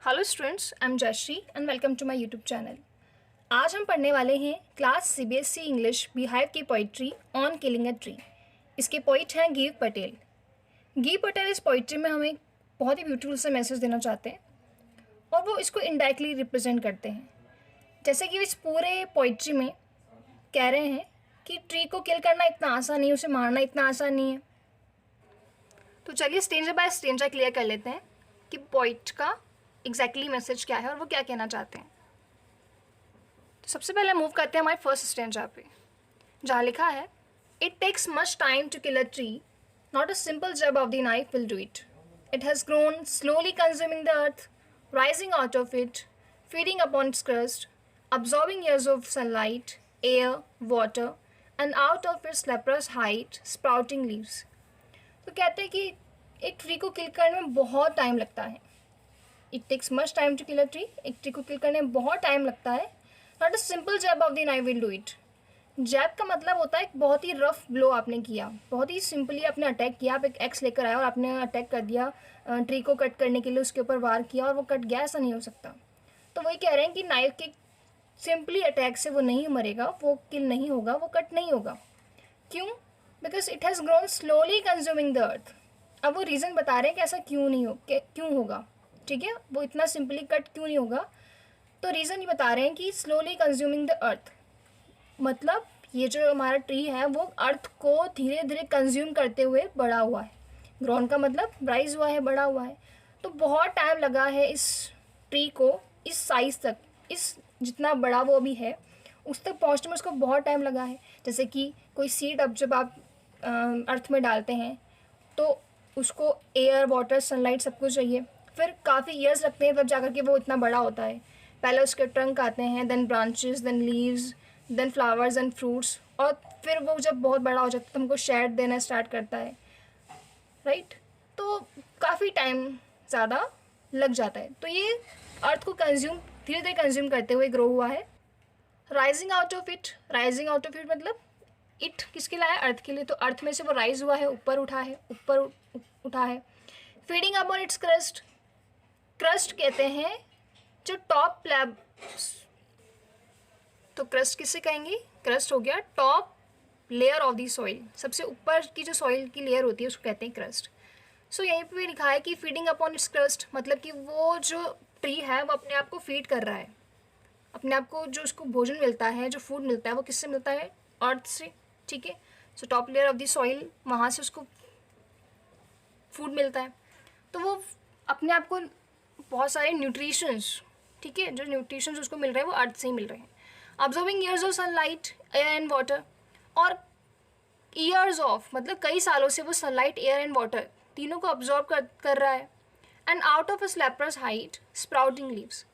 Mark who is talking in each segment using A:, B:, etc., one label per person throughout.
A: Hello students, I am Jayashree and welcome to my YouTube channel. आज हम पढ़ने वाले हैं क्लास सीबीएसई इंग्लिश बिहार की poetry on killing a tree. इसके पोइट हैं गिव पटेल। गिव पटेल इस पोइट्री में हमें बहुत ही ब्यूटीफुल सा मैसेज देना चाहते हैं और वो इसको इनडायरेक्टली रिप्रेजेंट करते हैं। जैसे कि इस पूरे पोइट्री में कह रहे हैं कि ट्री को किल करना इतना आसान नहीं, उसे मारना इतना आसान नहीं है। तो चलिए स्टेंजर बाय स्टेंजर क्लियर कर लेते हैं कि पोइट का एग्जैक्टली मैसेज क्या है और वो क्या कहना चाहते हैं। तो सबसे पहले मूव करते हैं हमारे फर्स्ट स्टेंजा पे, जहाँ लिखा है it takes much time to kill a tree, not a simple jab of the knife will do it. It has grown slowly consuming the earth, rising out of it, feeding upon its crust, absorbing years of sunlight, air, water, and out of its leprous height, sprouting leaves। तो कहते हैं कि एक tree को kill करने में बहुत time लगता है। It takes much time to kill a tree, एक ट्री को किल करने में बहुत टाइम लगता है। Not a simple jab of the knife will do it. Jab का मतलब होता है एक बहुत ही रफ ब्लो आपने किया, बहुत ही सिंपली आपने अटैक किया। आप एक एक्स लेकर आए और आपने अटैक कर दिया ट्री को कट करने के लिए, उसके ऊपर वार किया और वो कट गया, ऐसा नहीं हो सकता। तो वही कह रहे हैं कि नाइफ के सिंपली अटैक से वो नहीं मरेगा, वो किल नहीं होगा, वो कट नहीं होगा। क्यों? Because it has grown slowly consuming the अर्थ। अब वो रीज़न बता रहे हैं कि ऐसा क्यों नहीं हो, क्यों होगा। ठीक है, वो इतना सिंपली कट क्यों नहीं होगा। तो रीज़न ये बता रहे हैं कि स्लोली कंज्यूमिंग द अर्थ, मतलब ये जो हमारा ट्री है वो अर्थ को धीरे धीरे कंज्यूम करते हुए बड़ा हुआ है। ग्रोन का मतलब राइज हुआ है, बड़ा हुआ है। तो बहुत टाइम लगा है इस ट्री को इस साइज़ तक, इस जितना बड़ा वो अभी है उस तक पहुँचने में उसको बहुत टाइम लगा है। जैसे कि कोई सीड अब जब आप अर्थ में डालते हैं तो उसको एयर, वाटर, सनलाइट सब कुछ चाहिए, फिर काफ़ी ईयर्स लगते हैं तब जाकर के वो इतना बड़ा होता है। पहले उसके ट्रंक आते हैं, then branches, then leaves, then flowers and fruits, और फिर वो जब बहुत बड़ा हो जाता है तो हमको शेड देना स्टार्ट करता है, राइट। तो काफ़ी टाइम ज़्यादा लग जाता है। तो ये अर्थ को कंज्यूम, धीरे धीरे कंज्यूम करते हुए ग्रो हुआ है। Rising out of it, rising out of it मतलब इट किसके लिए है? अर्थ के लिए। तो अर्थ में से वो राइज हुआ है, ऊपर उठा है, ऊपर उठा है। Feeding upon its crust, crust कहते हैं जो टॉप स्लैब। तो क्रस्ट किससे कहेंगे? क्रस्ट हो गया top layer of the soil, सबसे ऊपर की जो सॉइल की लेयर होती है उसको कहते हैं क्रस्ट। सो यहीं पे भी लिखा है कि फीडिंग अपॉन इट्स क्रस्ट, मतलब कि वो जो ट्री है वो अपने आप को फीड कर रहा है, अपने आप को जो उसको भोजन मिलता है, जो फूड मिलता है वो किससे मिलता है? अर्थ से। ठीक है, so top layer of the soil, वहाँ से उसको फूड मिलता है। तो वो अपने आप को बहुत सारे न्यूट्रिशंस, ठीक है, जो न्यूट्रिशंस उसको मिल रहे हैं वो अर्थ से ही मिल रहे हैं। Observing years of sunlight, air and water, और ईयर्स ऑफ मतलब कई सालों से वो सनलाइट, एयर एंड वाटर तीनों को ऑब्जॉर्व कर रहा है। एंड आउट ऑफ इस लेप्रस हाइट स्प्राउटिंग लीव्स,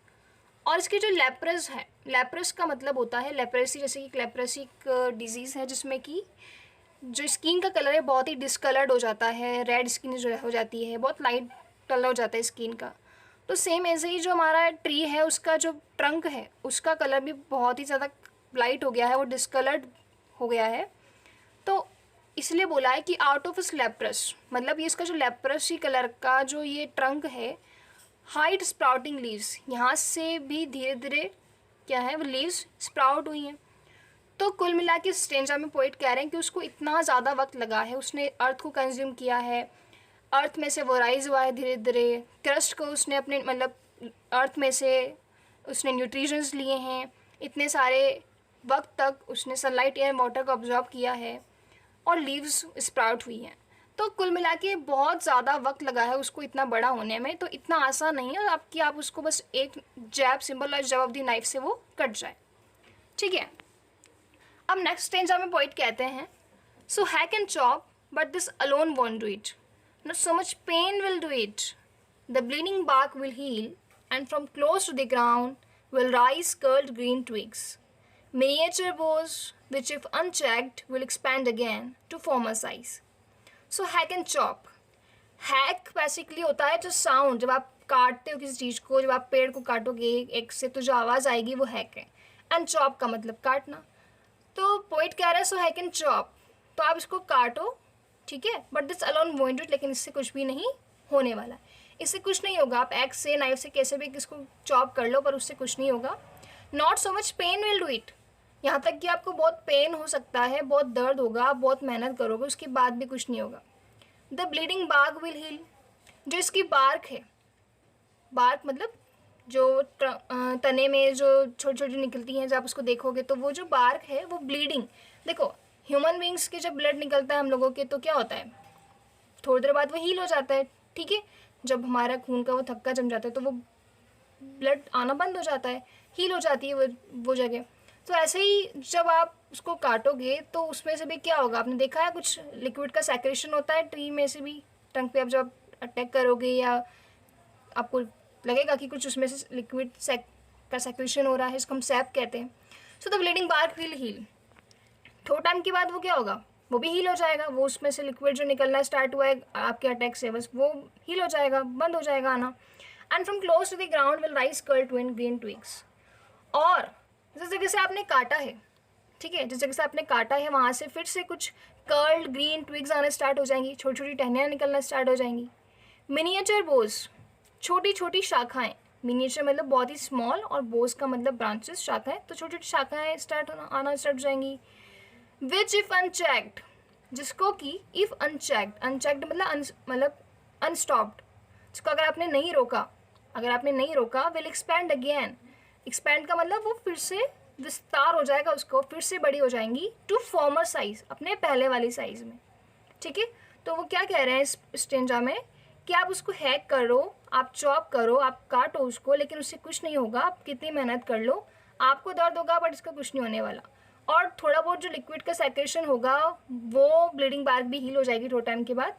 A: और इसके जो लेप्रस है, लेप्रस का मतलब होता है लेप्रेसी, जैसे कि लेप्रेसी एक डिजीज़ है जिसमें कि जो स्किन का कलर है बहुत ही डिसकलर्ड हो जाता है, रेड स्किन जो हो जाती है, बहुत लाइट कलर हो जाता है स्किन का। तो सेम ऐसे ही जो हमारा ट्री है उसका जो ट्रंक है उसका कलर भी बहुत ही ज़्यादा लाइट हो गया है, वो डिसकलर्ड हो गया है। तो इसलिए बोला है कि आउट ऑफ इस लेप्रस, मतलब ये इसका जो लेप्रसी कलर का जो ये ट्रंक है, हाइट स्प्राउटिंग लीव्स, यहाँ से भी धीरे धीरे क्या है वो लीव्स स्प्राउट हुई हैं। तो कुल मिला के स्टेंजा में पोइट कह रहे हैं कि उसको इतना ज़्यादा वक्त लगा है, उसने अर्थ को कंज्यूम किया है, अर्थ में से वो राइज हुआ है धीरे धीरे, क्रस्ट को उसने अपने मतलब अर्थ में से उसने न्यूट्रिशंस लिए हैं, इतने सारे वक्त तक उसने सनलाइट, एयर, वाटर को ऑब्जॉर्व किया है और लीव्स स्प्राउट हुई हैं। तो कुल मिला के बहुत ज़्यादा वक्त लगा है उसको इतना बड़ा होने में, तो इतना आसान नहीं है आपकी आप उसको बस एक jab, simple jab of the knife से वो कट जाए। ठीक है, अब नेक्स्ट स्टेंजा में पोइट कहते हैं so hack and chop but this alone won't do it, not so much pain will do it, the bleeding bark will heal and from close to the ground will rise curled green twigs, miniature boughs which if unchecked will expand again to form a size। So hack and chop, hack basically होता है जो sound, जब आप काटते हो किसी चीज़ को, जब आप पेड़ को काटोगे एक से तो जो आवाज़ आएगी वो हैक है। एंड चॉप का मतलब काटना। तो पोइट कह रहा है सो हैक एंड चॉप, तो आप इसको काटो, ठीक है, but this alone won't do it, लेकिन इससे कुछ भी नहीं होने वाला। इससे कुछ नहीं होगा, आप एक्स से नाइफ से कैसे भी इसको चॉप कर लो पर उससे कुछ नहीं होगा। Not so much pain will do it, यहाँ तक कि आपको बहुत पेन हो सकता है, बहुत दर्द होगा, आप बहुत मेहनत करोगे, उसके बाद भी कुछ नहीं होगा। The bleeding bark will heal, जो इसकी बार्क है, बार्क मतलब जो तने में जो छोटी छोटी निकलती हैं, जब आप उसको देखोगे तो वो जो बार्क है वो ब्लीडिंग, देखो ह्यूमन बींग्स के जब ब्लड निकलता है हम लोगों के तो क्या होता है, थोड़ी देर बाद वो हील हो जाता है, ठीक है। जब हमारा खून का वो थक्का जम जाता है तो वो ब्लड आना बंद हो जाता है, हील हो जाती है वो जगह। तो ऐसे ही जब आप उसको काटोगे तो उसमें से भी क्या होगा, आपने देखा है कुछ लिक्विड का सेक्रेशन होता है ट्री में से भी, टंग पे आप जब अटैक करोगे या आपको लगेगा कि कुछ उसमें से लिक्विड का सेक्रेशन हो रहा है, इसको हम सैप कहते हैं। So the bleeding bark will heal, थोड़ा टाइम के बाद वो क्या होगा, वो भी हील हो जाएगा, वो उसमें से लिक्विड जो निकलना स्टार्ट हुआ है आपके अटैक से बस वो हील हो जाएगा, बंद हो जाएगा आना। And from close to the ground will rise curled green twigs, और जिस जगह से आपने काटा है, ठीक है, जिस जगह से आपने काटा है वहाँ से फिर से कुछ कर्ल्ड ग्रीन ट्विग्स आने स्टार्ट हो जाएंगी, छोटी छोटी टहनियाँ निकलना स्टार्ट हो जाएंगी। मिनिएचर बोज, छोटी छोटी शाखाएं, मिनिएचर मतलब बहुत ही स्मॉल और बोज का मतलब ब्रांचेस, शाखाएं, तो छोटी छोटी शाखाएं आना स्टार्ट हो जाएंगी। विच इफ अनचेक्ड, जिसको कि इफ अनचेक्ड, अनचेक्ड मतलब अनस्टॉप्ड, जिसको अगर आपने नहीं रोका, विल एक्सपैंड अगेन, एक्सपैंड का मतलब वो फिर से विस्तार हो जाएगा, उसको फिर से बड़ी हो जाएंगी टू फॉर्मर साइज, अपने पहले वाली साइज में, ठीक है। तो वो क्या कह रहे हैं इस स्टेंजा में कि आप उसको हैक करो, आप चॉप करो, आप काटो उसको, लेकिन उससे कुछ नहीं होगा, आप कितनी मेहनत कर लो, आपको दर्द होगा बट इसका कुछ नहीं होने वाला, और थोड़ा बहुत जो लिक्विड का सेक्रेशन होगा वो ब्लीडिंग बार्क भी हील हो जाएगी थोड़ा टाइम के बाद।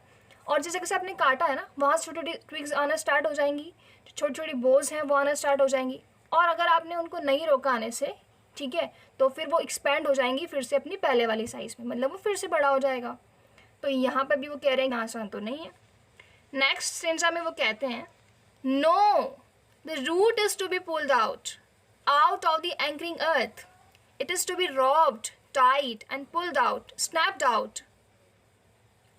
A: और जिस जगह से आपने काटा है ना वहाँ से छोटी छोटी ट्विग्स आना स्टार्ट हो जाएंगी, छोटी छोटी बोज हैं वो आना स्टार्ट हो जाएंगी, और अगर आपने उनको नहीं रोका आने से, ठीक है, तो फिर वो एक्सपैंड हो जाएंगी फिर से अपनी पहले वाली साइज़ में, मतलब वो फिर से बड़ा हो जाएगा। तो यहाँ पर भी वो कह रहे हैं आसान तो नहीं है। नेक्स्ट सेंसा में वो कहते हैं no, the root is to be pulled out of the anchoring earth, it is to be robbed, tied and pulled out, snapped out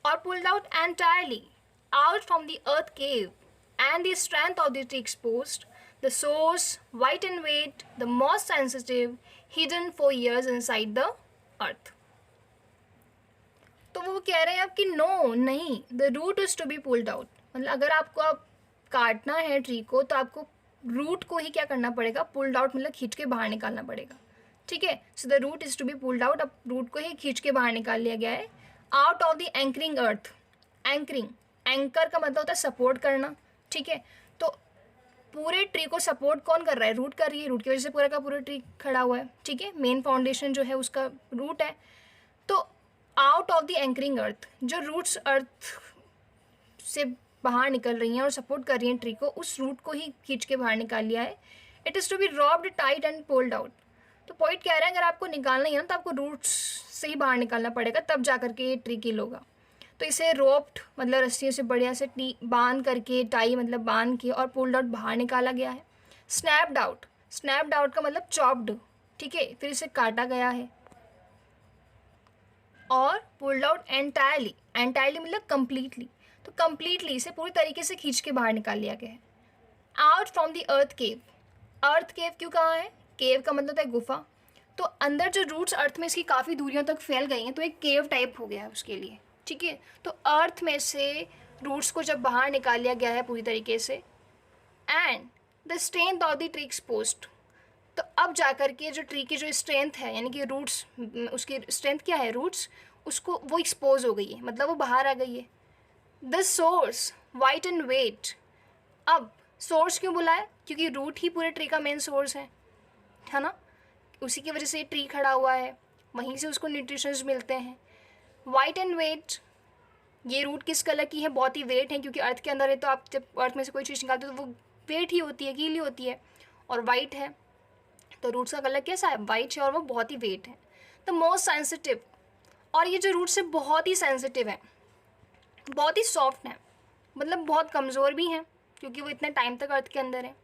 A: or pulled out entirely out from the earth cave, and the strength of the tree exposed, the source, white in weight, the most sensitive, hidden for years inside the earth. तो वो कह रहे हैं आपकी no नहीं, the root is to be pulled out, मतलब अगर आपको अब काटना है ट्री को तो आपको रूट को ही क्या करना पड़ेगा, पुल्ड आउट मतलब खींच के बाहर निकालना पड़ेगा, ठीक है। So the root is to be pulled out, अब रूट को ही खींच के बाहर निकाल लिया गया है। Out of the anchoring earth, anchoring, anchor का मतलब होता है सपोर्ट करना, ठीक है। तो पूरे ट्री को सपोर्ट कौन कर रहा है, रूट कर रही है, रूट की वजह से पूरा का पूरा ट्री खड़ा हुआ है, ठीक है। मेन फाउंडेशन जो है उसका रूट है। तो आउट ऑफ द एंकरिंग अर्थ, जो रूट्स अर्थ से बाहर निकल रही हैं और सपोर्ट कर रही हैं ट्री को, उस रूट को ही खींच के बाहर निकाल लिया है। It is to be roped, tied and pulled out. तो पॉइंट कह रहे हैं अगर आपको निकालना ही है ना तो आपको रूट्स से ही बाहर निकालना पड़ेगा, तब जा करके ये ट्री किल होगा। तो इसे रोप्ड मतलब रस्सियों से बढ़िया से बांध करके, टाई मतलब बांध के, और पुल्ड आउट बाहर निकाला गया है। स्नैप्ड आउट, स्नैप्ड आउट का मतलब चॉप्ड, ठीक है, फिर इसे काटा गया है। और पुल्ड आउट एंटायरली, एंटायरली मतलब कम्प्लीटली, तो कम्प्लीटली इसे पूरी तरीके से खींच के बाहर निकाल लिया गया है। आउट फ्रॉम द अर्थ केव, अर्थ केव क्यों कहा है, केव का मतलब होता है गुफा, तो अंदर जो रूट्स अर्थ में इसकी काफ़ी दूरियों तक फैल गई हैं तो एक केव टाइप हो गया है उसके लिए, ठीक है। तो अर्थ में से रूट्स को जब बाहर निकाल लिया गया है पूरी तरीके से, and the strength of the tree exposed, तो अब जा कर के जो ट्री की जो स्ट्रेंथ है, यानी कि रूट्स, उसकी स्ट्रेंथ क्या है, रूट्स, उसको वो एक्सपोज हो गई है, मतलब वो बाहर आ गई है। The source, white and wet, अब सोर्स क्यों बोला है, क्योंकि रूट ही पूरे ट्री का मेन सोर्स है ना, उसी की वजह से ट्री खड़ा हुआ है, वहीं से उसको न्यूट्रिशंस मिलते हैं। वाइट एंड वेट, ये रूट किस कलर की है, बहुत ही वेट है, क्योंकि अर्थ के अंदर है तो आप जब अर्थ में से कोई चीज़ निकालते हो तो वो वेट ही होती है, गीली होती है, और वाइट है, तो रूट्स का कलर कैसा है, वाइट है, और वो बहुत ही वेट है। द मोस्ट सेंसिटिव, और ये जो रूट्स है बहुत ही सेंसिटिव है, बहुत ही सॉफ्ट है, मतलब बहुत कमज़ोर भी हैं क्योंकि वो इतने टाइम तक अर्थ के अंदर है।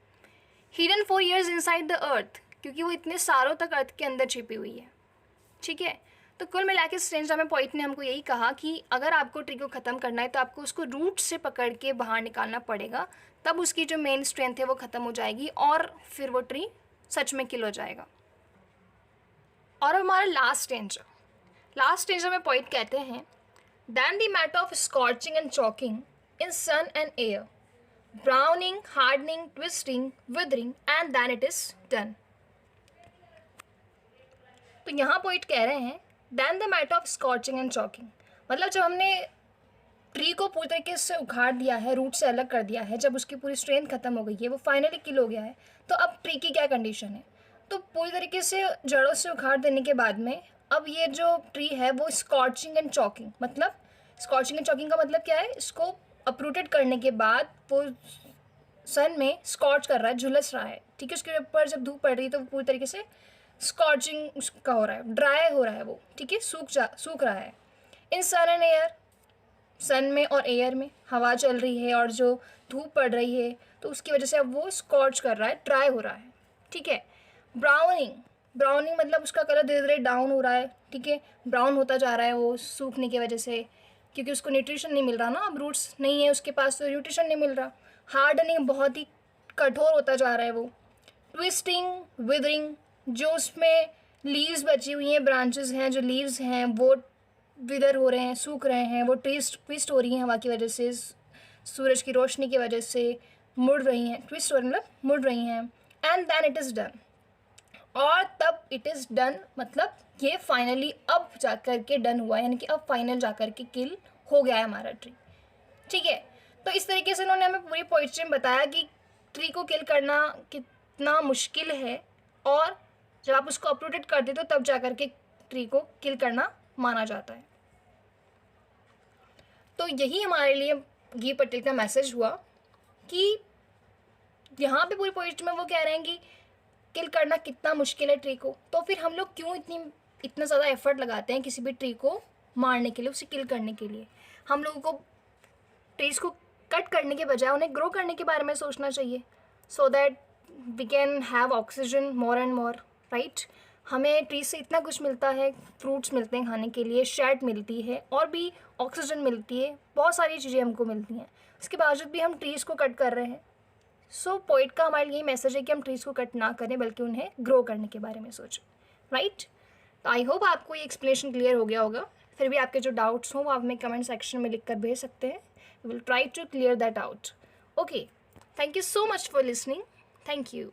A: Hidden for years inside the earth, क्योंकि वो इतने सालों तक अर्थ के अंदर छिपी हुई है, ठीक है। तो कुल मिला के स्ट्रेंजा में पॉइंट ने हमको यही कहा कि अगर आपको ट्री को ख़त्म करना है तो आपको उसको रूट से पकड़ के बाहर निकालना पड़ेगा, तब उसकी जो मेन स्ट्रेंथ है वो ख़त्म हो जाएगी और फिर वो ट्री सच में किल हो जाएगा। और हमारा लास्ट स्ट्रेंजा में पॉइंट कहते हैं, then the matter of scorching and choking in sun and air, browning, hardening, twisting, withering, and then it is done. तो यहाँ पॉइंट कह रहे हैं then the matter of scorching and choking, मतलब जब हमने ट्री को पूरी तरीके से उखाड़ दिया है, रूट से अलग कर दिया है, जब उसकी पूरी स्ट्रेंथ खत्म हो गई है, वो फाइनली किल हो गया है, तो अब ट्री की क्या कंडीशन है? तो पूरी तरीके से जड़ों से उखाड़ देने के बाद में अब ये जो ट्री है वो स्कॉचिंग एंड चॉकिंग, मतलब स्कॉचिंग एंड चॉकिंग का मतलब क्या है? इसको अपरूटेड करने के बाद वो सन में स्कॉच कर रहा है, झुलस रहा है, ठीक है। उसके ऊपर जब धूप पड़ रही है तो पूरी तरीके से स्कॉचिंग उसका हो रहा है, ड्राई हो रहा है वो, ठीक है, सूख रहा है। इन सन एंड एयर, सन में और एयर में हवा चल रही है और जो धूप पड़ रही है तो उसकी वजह से अब वो स्कॉच कर रहा है, ड्राई हो रहा है, ठीक है। ब्राउनिंग मतलब उसका कलर धीरे धीरे डाउन हो रहा है, ठीक है, ब्राउन होता जा रहा है वो सूखने की वजह से, क्योंकि उसको न्यूट्रिशन नहीं मिल रहा ना, अब रूट्स नहीं है उसके पास तो न्यूट्रिशन नहीं मिल रहा। हार्डनिंग, बहुत ही कठोर होता जा रहा है वो। ट्विस्टिंग, विदरिंग, जो उसमें लीव्स बची हुई हैं, ब्रांचेस हैं, जो लीव्स हैं वो विदर हो रहे हैं, सूख रहे हैं, वो ट्विस्ट हो रही हैं हवा की वजह से, सूरज की रोशनी की वजह से मुड़ रही हैं, ट्विस्ट हो रही मतलब मुड़ रही हैं। And then it is done, और तब इट इज़ डन मतलब ये फाइनली अब जा कर के डन हुआ है, यानी कि अब फाइनल जा कर के किल हो गया है हमारा ट्री, ठीक है। तो इस तरीके से उन्होंने हमें पूरी पोएट्री में बताया कि ट्री को किल करना कितना मुश्किल है, और जब आप उसको अपरूटेड कर देते हो तब जा कर के ट्री को किल करना माना जाता है। तो यही हमारे लिए गीव पटेल का मैसेज हुआ कि यहाँ पे पूरी पोएट्री में वो कह रहे हैं कि किल करना कितना मुश्किल है ट्री को, तो फिर हम लोग क्यों इतना ज़्यादा एफर्ट लगाते हैं किसी भी ट्री को मारने के लिए, उसे किल करने के लिए। हम लोगों को ट्रीज़ को कट करने के बजाय उन्हें ग्रो करने के बारे में सोचना चाहिए, so that we can have oxygen more and more, right. हमें ट्री से इतना कुछ मिलता है, फ्रूट्स मिलते हैं खाने के लिए, शेड मिलती है, और भी ऑक्सीजन मिलती है, बहुत सारी चीज़ें हमको मिलती हैं, उसके बावजूद भी हम ट्रीज़ को कट कर रहे हैं। सो पोइट का हमारे लिए मैसेज है कि हम ट्रीज़ को कट ना करें, बल्कि उन्हें ग्रो करने के बारे में सोचें, राइट। तो आई होप आपको ये एक्सप्लेनेशन क्लियर हो गया होगा। फिर भी आपके जो डाउट्स हों वो आप हमें कमेंट सेक्शन में लिख कर भेज सकते हैं, we will try to clear that out. Okay, thank you so much for listening, thank you.